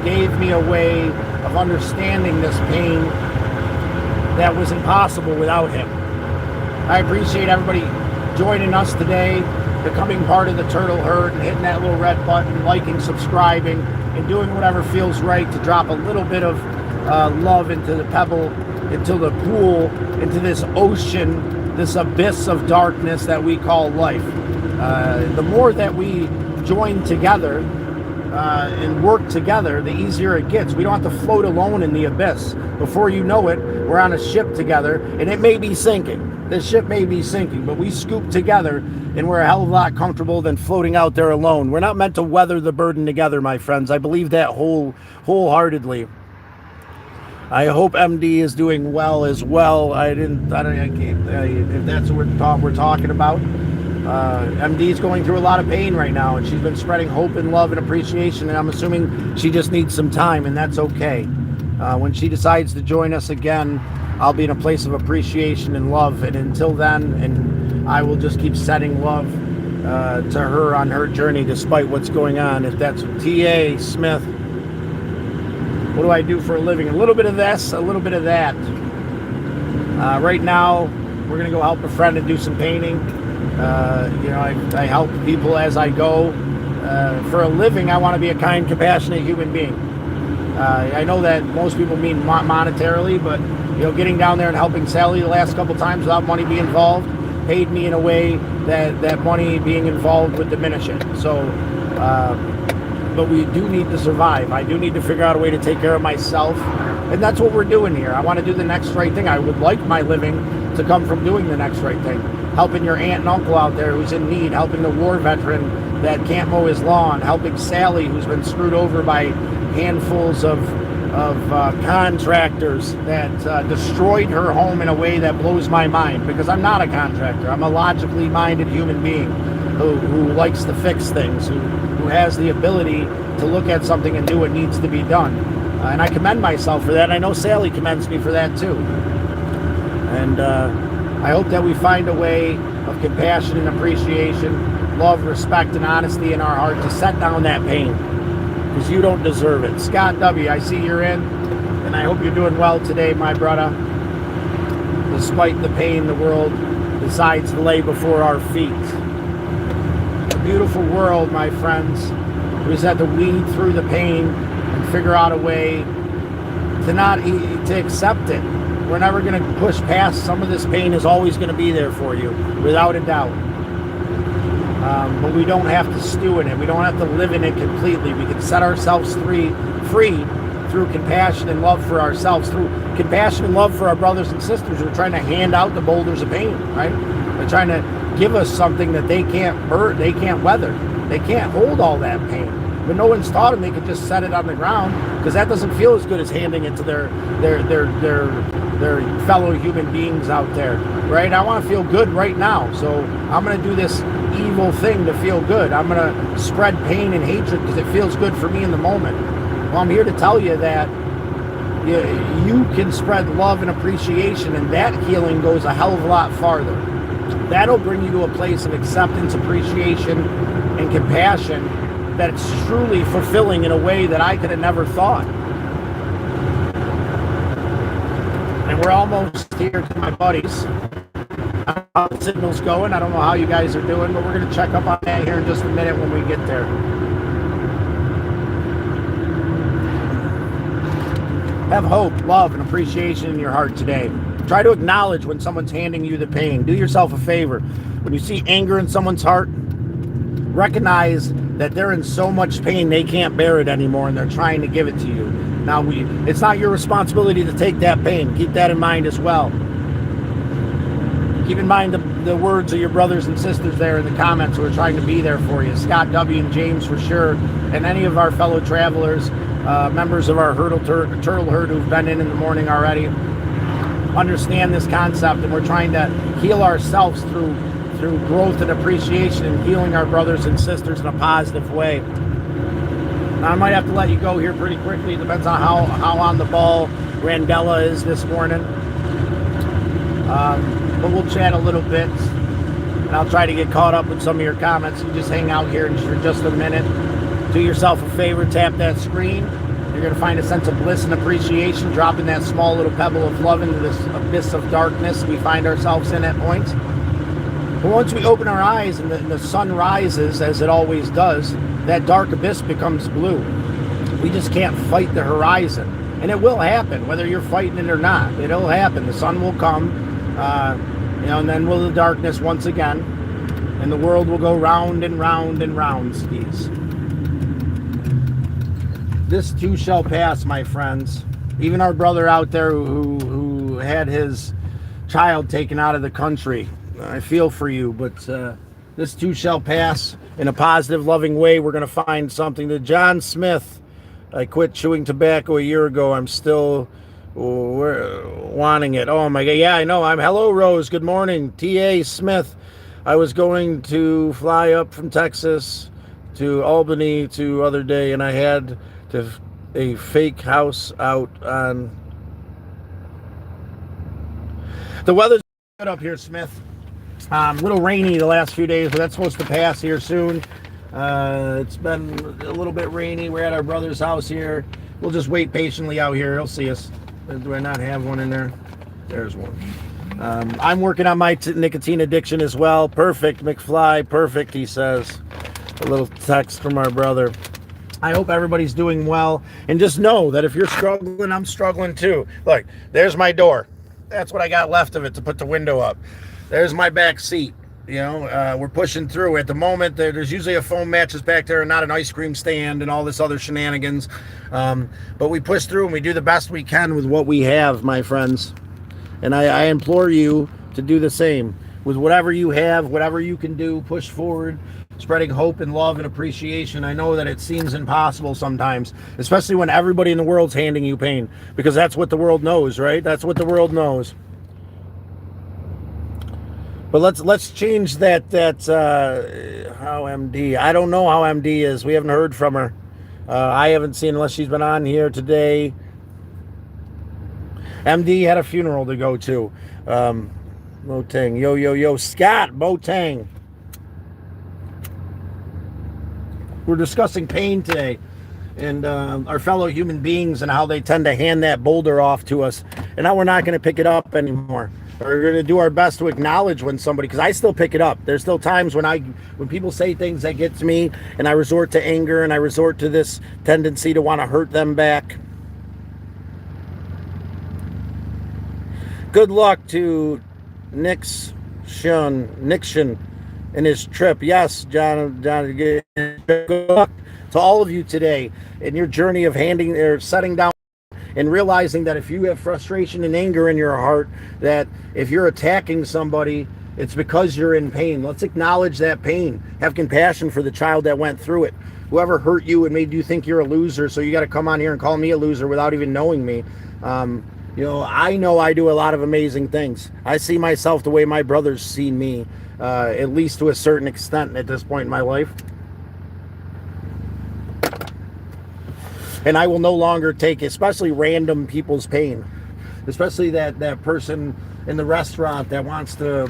Speaker 2: gave me a way of understanding this pain that was impossible without him. I appreciate everybody joining us today, becoming part of the turtle herd and hitting that little red button, liking, subscribing, and doing whatever feels right to drop a little bit of love into the pebble, into the pool, into this ocean, this abyss of darkness that we call life. The more that we join together and work together, the easier it gets. We don't have to float alone in the abyss. Before you know it, we're on a ship together, and it may be sinking. The ship may be sinking, but we scoop together, and we're a hell of a lot comfortable than floating out there alone. We're not meant to weather the burden together, my friends. I believe that wholeheartedly. I hope MD is doing well as well. If that's what we're talking about. MD is going through a lot of pain right now, and she's been spreading hope and love and appreciation, and I'm assuming she just needs some time, and that's okay. When she decides to join us again, I'll be in a place of appreciation and love, and until then, and I will just keep sending love to her on her journey despite what's going on. If that's T.A. Smith, what do I do for a living? A little bit of this, a little bit of that. Right now, we're going to go help a friend and do some painting. I help people as I go. For a living, I want to be a kind, compassionate human being. I know that most people mean monetarily, but getting down there and helping Sally the last couple times without money being involved paid me in a way that money being involved would diminish it. So, but we do need to survive. I do need to figure out a way to take care of myself, and that's what we're doing here. I want to do the next right thing. I would like my living to come from doing the next right thing, helping your aunt and uncle out there who's in need, helping the war veteran that can't mow his lawn, helping Sally who's been screwed over by handfuls of contractors that destroyed her home in a way that blows my mind, because I'm not a contractor. I'm a logically minded human being who likes to fix things, who has the ability to look at something and do what needs to be done. And I commend myself for that. I know Sally commends me for that too. And I hope that we find a way of compassion and appreciation, love, respect, and honesty in our heart to set down that pain, because you don't deserve it. Scott W., I see you're in, and I hope you're doing well today, my brother. Despite the pain the world decides to lay before our feet. A beautiful world, my friends. We just have to weed through the pain and figure out a way to accept it. We're never going to push past. Some of this pain is always going to be there for you, without a doubt. But we don't have to stew in it. We don't have to live in it completely. We can set ourselves free through compassion and love for ourselves, through compassion and love for our brothers and sisters who are trying to hand out the boulders of pain, right? They're trying to give us something that they can't they can't weather. They can't hold all that pain. But no one's taught them they could just set it on the ground, because that doesn't feel as good as handing it to their fellow human beings out there, right? I want to feel good right now, so I'm going to do this evil thing to feel good. I'm going to spread pain and hatred because it feels good for me in the moment. Well, I'm here to tell you that you can spread love and appreciation, and that healing goes a hell of a lot farther. that'll bring you to a place of acceptance, appreciation, and compassion that's truly fulfilling in a way that I could have never thought. And we're almost here to my buddies. I don't know how the signal's going. I don't know how you guys are doing, but we're going to check up on that here in just a minute when we get there. Have hope, love, and appreciation in your heart today. Try to acknowledge when someone's handing you the pain. Do yourself a favor. When you see anger in someone's heart, recognize that they're in so much pain they can't bear it anymore and they're trying to give it to you. Now, it's not your responsibility to take that pain. Keep that in mind as well. Keep in mind the words of your brothers and sisters there in the comments who are trying to be there for you. Scott W. and James for sure, and any of our fellow travelers, members of our turtle herd who've been in the morning already, understand this concept, and we're trying to heal ourselves through growth and appreciation and healing our brothers and sisters in a positive way. Now, I might have to let you go here pretty quickly. It depends on how on the ball Randella is this morning. But we'll chat a little bit, and I'll try to get caught up with some of your comments. You just hang out here for just a minute. Do yourself a favor, tap that screen. You're going to find a sense of bliss and appreciation, dropping that small little pebble of love into this abyss of darkness we find ourselves in at points. But once we open our eyes and the sun rises, as it always does, that dark abyss becomes blue. We just can't fight the horizon. And it will happen, whether you're fighting it or not. It'll happen. The sun will come, and then will the darkness once again. And the world will go round and round and round, skis. This too shall pass, my friends. Even our brother out there who had his child taken out of the country, I feel for you, but this too shall pass. In a positive, loving way, we're going to find something. To John Smith, I quit chewing tobacco a year ago. I'm still wanting it. Oh my God. Yeah, I know. Hello, Rose. Good morning. T.A. Smith. I was going to fly up from Texas to Albany the other day, and I had a fake house out on. The weather's good up here, Smith. A little rainy the last few days, but that's supposed to pass here soon. It's been a little bit rainy. We're at our brother's house here. We'll just wait patiently out here. He'll see us. Do I not have one in there? There's one. I'm working on my nicotine addiction as well. Perfect, McFly. Perfect, he says. A little text from our brother. I hope everybody's doing well. And just know that if you're struggling, I'm struggling too. Look, there's my door. That's what I got left of it to put the window up. There's my back seat. We're pushing through. At the moment, there's usually a foam mattress back there and not an ice cream stand and all this other shenanigans. But we push through and we do the best we can with what we have, my friends. And I implore you to do the same. With whatever you have, whatever you can do, push forward, spreading hope and love and appreciation. I know that it seems impossible sometimes, especially when everybody in the world's handing you pain, because that's what the world knows, right? That's what the world knows. But let's change that how MD. I don't know how MD is. We haven't heard from her. I haven't seen, unless she's been on here today. MD had a funeral to go to. Motang. Yo. Scott Motang. We're discussing pain today and our fellow human beings and how they tend to hand that boulder off to us. And now we're not going to pick it up anymore. We're going to do our best to acknowledge when somebody, because I still pick it up. There's still times when people say things that get to me and I resort to anger and I resort to this tendency to want to hurt them back. Good luck to Nixon in his trip. Yes, John, good luck to all of you today in your journey of setting down and realizing that if you have frustration and anger in your heart, that if you're attacking somebody, it's because you're in pain. Let's acknowledge that pain. Have compassion for the child that went through it. Whoever hurt you and made you think you're a loser, so you got to come on here and call me a loser without even knowing me. I know I do a lot of amazing things. I see myself the way my brothers see me, at least to a certain extent at this point in my life. And I will no longer take, especially random people's pain, especially that person in the restaurant that wants to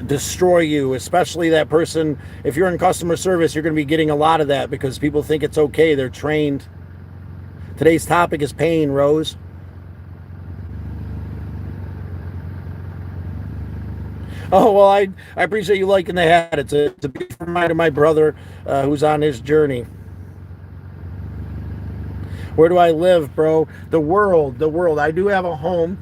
Speaker 1: destroy you, especially that person. If you're in customer service, you're going to be getting a lot of that because people think it's okay. They're trained. Today's topic is pain, Rose. Oh, well, I appreciate you liking the hat. It's a beautiful reminder of my brother who's on his journey. Where do I live, bro? The world. I do have a home,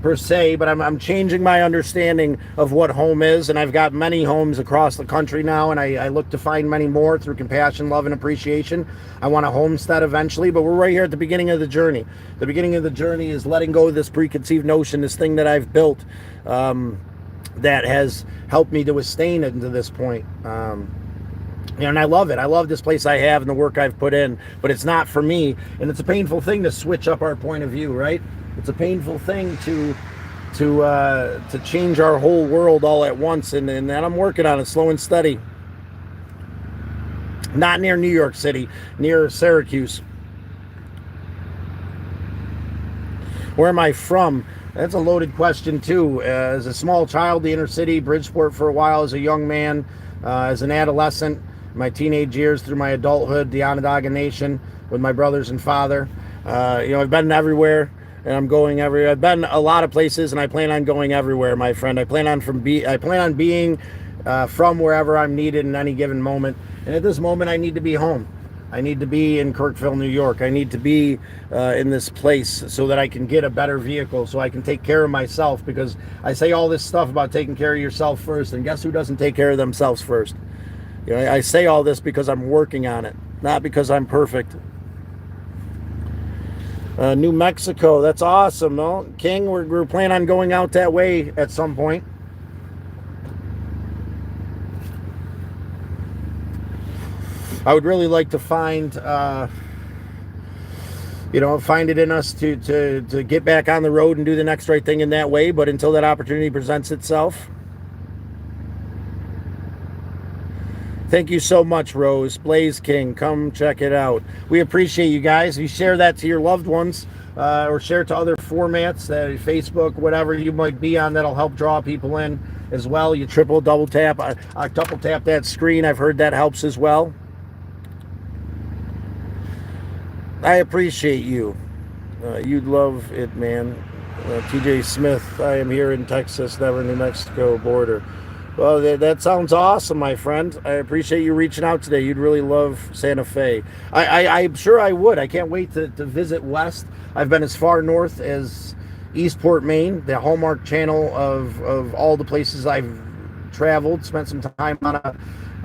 Speaker 1: per se, but I'm changing my understanding of what home is, and I've got many homes across the country now, and I look to find many more through compassion, love, and appreciation. I want a homestead eventually, but we're right here at the beginning of the journey. The beginning of the journey is letting go of this preconceived notion, this thing that I've built that has helped me to sustain it to this point. And I love it. I love this place I have and the work I've put in, but it's not for me. And it's a painful thing to switch up our point of view, right? It's a painful thing to change our whole world all at once, and I'm working on it, slow and steady. Not near New York City, near Syracuse. Where am I from? That's a loaded question too. As a small child, the inner city, Bridgeport for a while, as a young man, as an adolescent, my teenage years through my adulthood, the Onondaga Nation with my brothers and father. I've been everywhere, and I'm going everywhere. I've been a lot of places, and I plan on going everywhere, my friend. I plan on being from wherever I'm needed in any given moment. And at this moment, I need to be home. I need to be in Kirkville, New York. I need to be in this place so that I can get a better vehicle, so I can take care of myself, because I say all this stuff about taking care of yourself first, and guess who doesn't take care of themselves first? I say all this because I'm working on it, not because I'm perfect. New Mexico, that's awesome, no? King, we're planning on going out that way at some point. I would really like to find it in us to get back on the road and do the next right thing in that way, but until that opportunity presents itself. Thank you so much, Rose. Blaze King, come check it out. We appreciate you guys. If you share that to your loved ones, or share it to other formats, Facebook, whatever you might be on, that'll help draw people in as well. You double tap. I double tap that screen. I've heard that helps as well. I appreciate you. You'd love it, man. TJ Smith, I am here in Texas, never New Mexico border. Well, that sounds awesome, my friend. I appreciate you reaching out today. You'd really love Santa Fe. I'm sure I would. I can't wait to visit west. I've been as far north as Eastport, Maine, the hallmark channel of all the places I've traveled. Spent some time on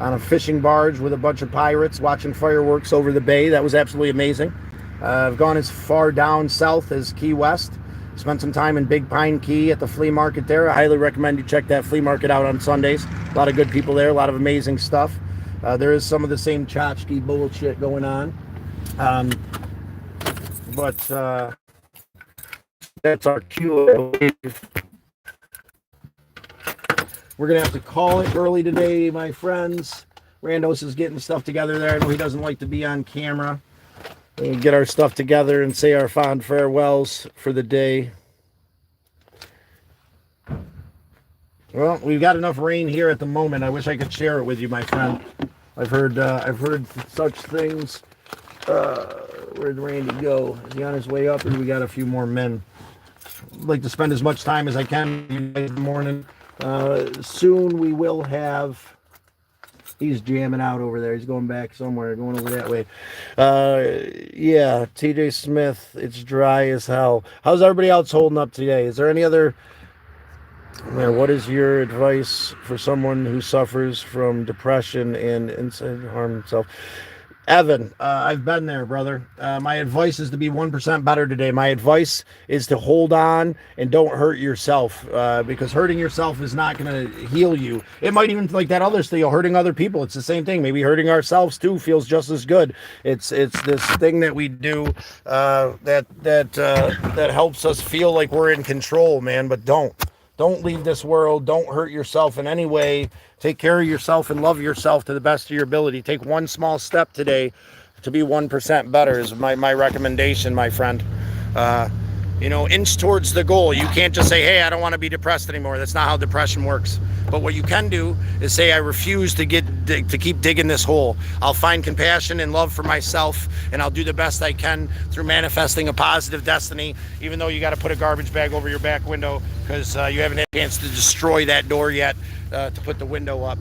Speaker 1: a fishing barge with a bunch of pirates watching fireworks over the bay. That was absolutely amazing. I've gone as far down south as Key West. Spent some time in Big Pine Key at the flea market there. I highly recommend you check that flea market out on Sundays. A lot of good people there, a lot of amazing stuff. There is some of the same tchotchke bullshit going on. But that's our cue. We're going to have to call it early today, my friends. Randos is getting stuff together there. I know he doesn't like to be on camera. We'll get our stuff together and say our fond farewells for the day. Well, we've got enough rain here at the moment. I wish I could share it with you, my friend. I've heard such things. Where'd Randy go? Is he on his way up, or do we got a few more men? I'd like to spend as much time as I can in the morning. Soon we will have... He's jamming out over there. He's going back somewhere, going over that way. Yeah, TJ Smith, it's dry as hell. How's everybody else holding up today? Is there any other... Man, what is your advice for someone who suffers from depression and inside harm himself? Evan, I've been there, brother. My advice is to be 1% better today. My advice is to hold on and don't hurt yourself, because hurting yourself is not going to heal you. It might even, like that other thing, hurting other people. It's the same thing. Maybe hurting ourselves too feels just as good. It's this thing that we do that helps us feel like we're in control, man. But don't leave this world. Don't hurt yourself in any way. Take care of yourself and love yourself to the best of your ability. Take one small step today to be 1% better is my recommendation, my friend. inch towards the goal. You can't just say, hey, I don't want to be depressed anymore. That's not how depression works. But what you can do is say, I refuse to keep digging this hole. I'll find compassion and love for myself, and I'll do the best I can through manifesting a positive destiny, even though you got to put a garbage bag over your back window because you haven't had a chance to destroy that door yet to put the window up.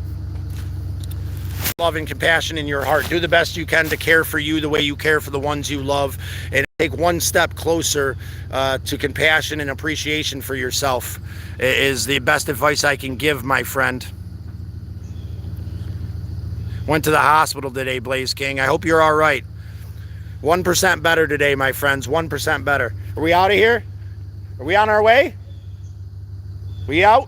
Speaker 1: Love and compassion in your heart. Do the best you can to care for you the way you care for the ones you love, and take one step closer to compassion and appreciation for yourself is the best advice I can give, my friend. Went to the hospital today, Blaze King. I hope you're all right. 1% better today, my friends. 1% better. Are we out of here? Are we on our way? We out?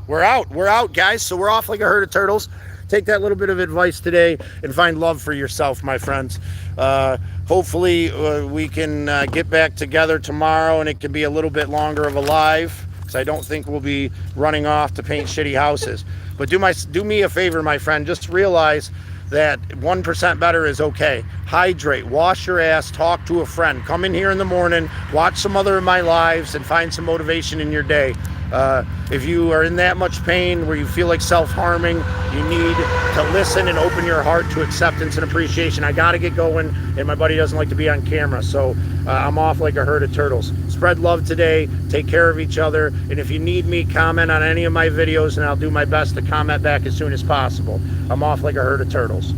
Speaker 1: We're out, guys. So we're off like a herd of turtles. Take that little bit of advice today and find love for yourself, my friends. Hopefully we can get back together tomorrow, and it can be a little bit longer of a live, because I don't think we'll be running off to paint shitty houses. But do me a favor, my friend. Just realize that 1% better is okay. Hydrate, wash your ass, talk to a friend. Come in here in the morning, watch some other of my lives, and find some motivation in your day. If you are in that much pain where you feel like self-harming, you need to listen and open your heart to acceptance and appreciation. I got to get going, and my buddy doesn't like to be on camera, so I'm off like a herd of turtles. Spread love today. Take care of each other. And if you need me, comment on any of my videos, and I'll do my best to comment back as soon as possible. I'm off like a herd of turtles.